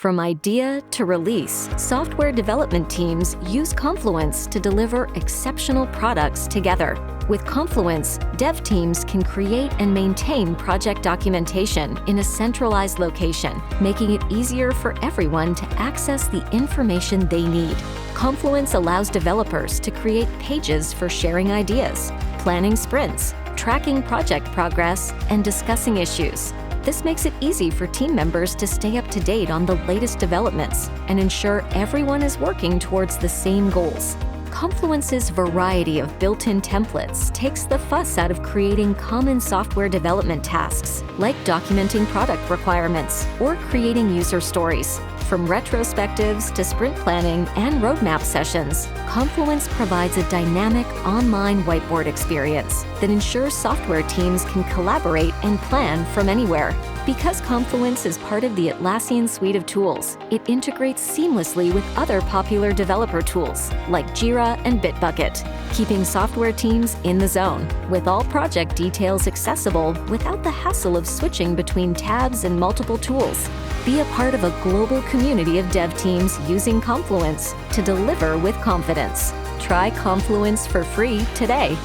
From idea to release, software development teams use Confluence to deliver exceptional products together. With Confluence, dev teams can create and maintain project documentation in a centralized location, making it easier for everyone to access the information they need. Confluence allows developers to create pages for sharing ideas, planning sprints, tracking project progress, and discussing issues. This makes it easy for team members to stay up to date on the latest developments and ensure everyone is working towards the same goals. Confluence's variety of built-in templates takes the fuss out of creating common software development tasks, like documenting product requirements or creating user stories. From retrospectives to sprint planning and roadmap sessions, Confluence provides a dynamic online whiteboard experience that ensures software teams can collaborate and plan from anywhere. Because Confluence is part of the Atlassian suite of tools, it integrates seamlessly with other popular developer tools like Jira and Bitbucket, keeping software teams in the zone, with all project details accessible without the hassle of switching between tabs and multiple tools. Be a part of a global community of dev teams using Confluence to deliver with confidence. Try Confluence for free today.